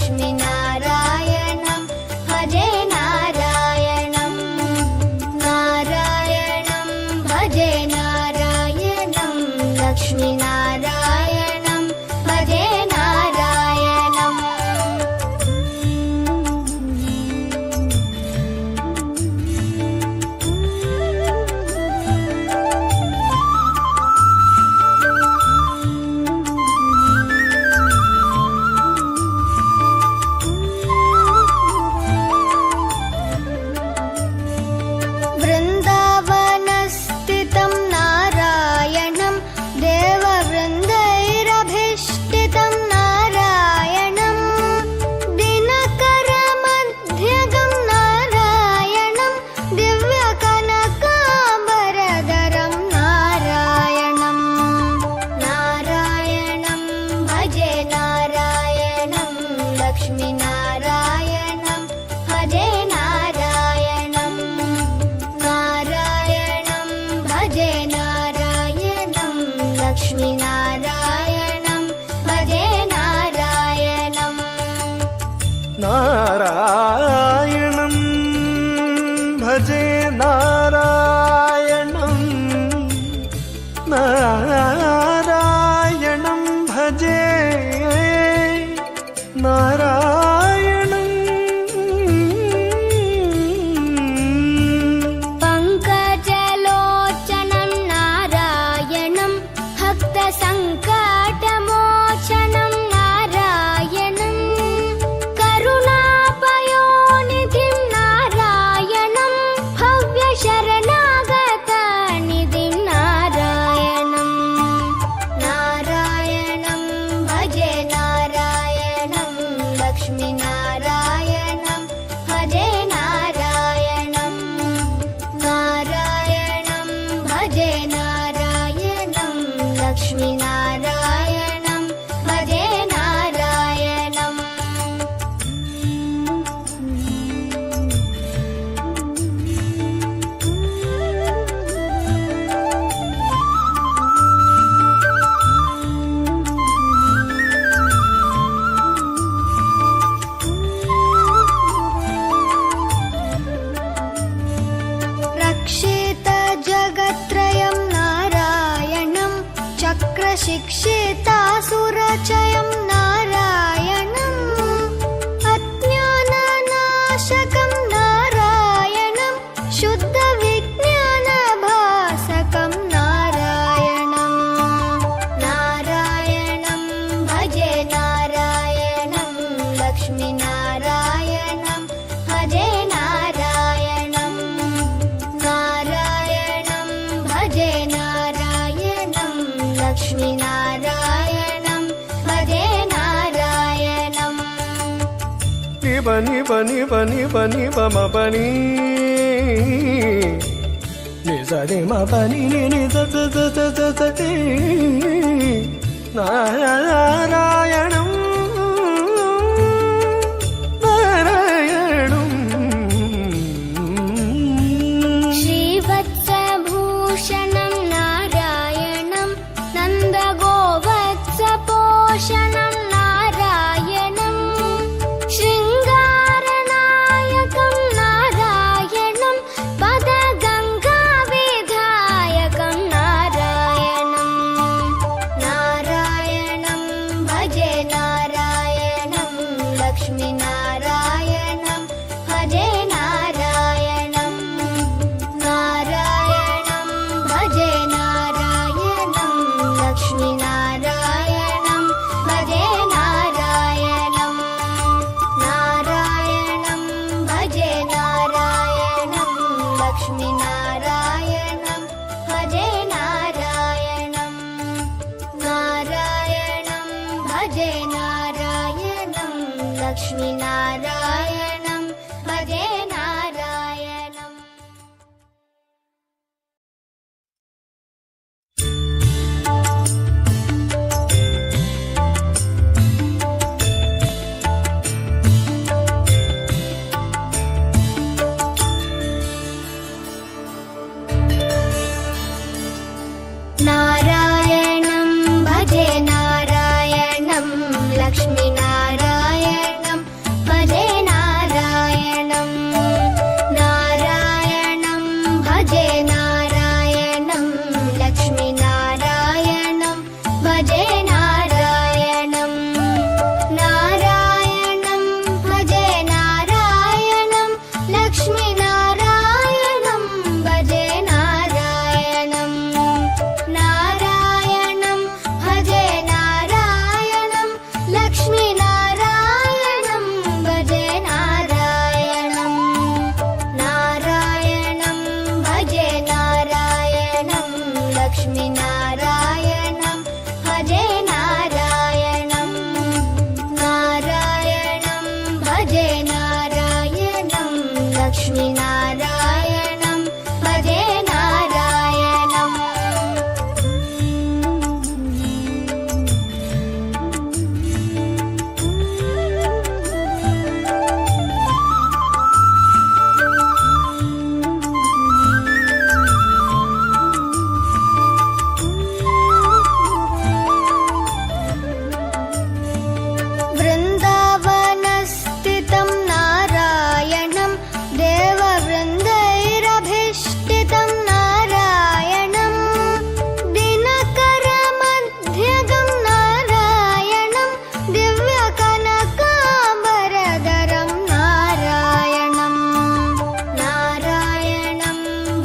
लक्ष्मीनारायणं भजे नारायणं नारायणं भजे नारायणं लक्ष्मीनारायणं भजे नारायणम् वृन्दावनस्थितं नारायणं देववृन्दैरभिष्टितं नारायणं दिनकरमध्यगं नारायणं दिव्यकनकाम्बरधरं नारायणं नारायणं भजे नारायणं लक्ष्मीनारायणं भजे नारायणं नारायणं भजे नारायणं लक्ष्मीनारायणं भजे नारायणम् नारायणं भजे नारायणं नारायणं भजे नारायणं पङ्कजलोचनं नारायणं भक्तसङ्कटमोचनं नारायणं करुणापयोनिधिं नारायणं भव्यशरणागतनिधिं नारायणं नारायणं भजे नारायणं लक्ष्मीनारायणं भजे नारायणं नारायणं भजे नारायणं लक्ष्मीनारायणं भजे नारायणम् रक्षितजगत्त्रयं नारायणं चक्रशिक्षितासुरचयं नारायणम् अज्ञाननाशकं नारायणं शुद्धविज्ञानभासकं नारायणं नारायणं भजे नारायणं लक्ष्मीनारायणं भजे नारायणं नारायणं भजे नारायणं लक्ष्मीनारायणं भजे नारायणम् निबनि बनि बनि बनि बम बनि निजनि म बनि नि the the the the the the ति नारायणं नारायणं श्रीवत्सभूषणं नारायणं नन्दगोवत्सपोषणं नारायणं शृङ्गारनायकं नारायणं पदगङ्गाविधायकं नारायणं नारायणं भजे नारायणं लक्ष्मीनारायणं भजे नारायणं नारायणं भजे नारायणं लक्ष्मीनारायणं भजे नारायणं नारायणं भजे नारायणं लक्ष्मीनारायणं भजे नारायणं नारायणं भजे नारायणं लक्ष्मीनारायणं भजे नारायणम् नारायणं भजे नारायणं लक्ष्मीनारायणं लक्ष्मीनारायणं भजे नारायणम् वृन्दावनस्थितं नारायणं देववृन्दैरभीष्टितं नारायणं दिनकरमध्यगं नारायणं दिव्यकनकाम्बरधरं नारायणं नारायणं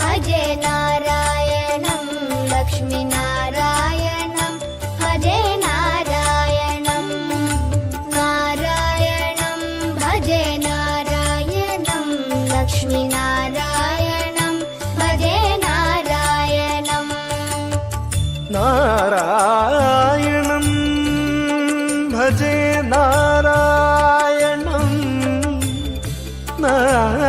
भजे नारायणं लक्ष्मीनारायणं भजे नारायणं नारायणं भजे नारायणं लक्ष्मीनारायणं भजे नारायणम् నారాయణం భజే నారాయణం నారాయణం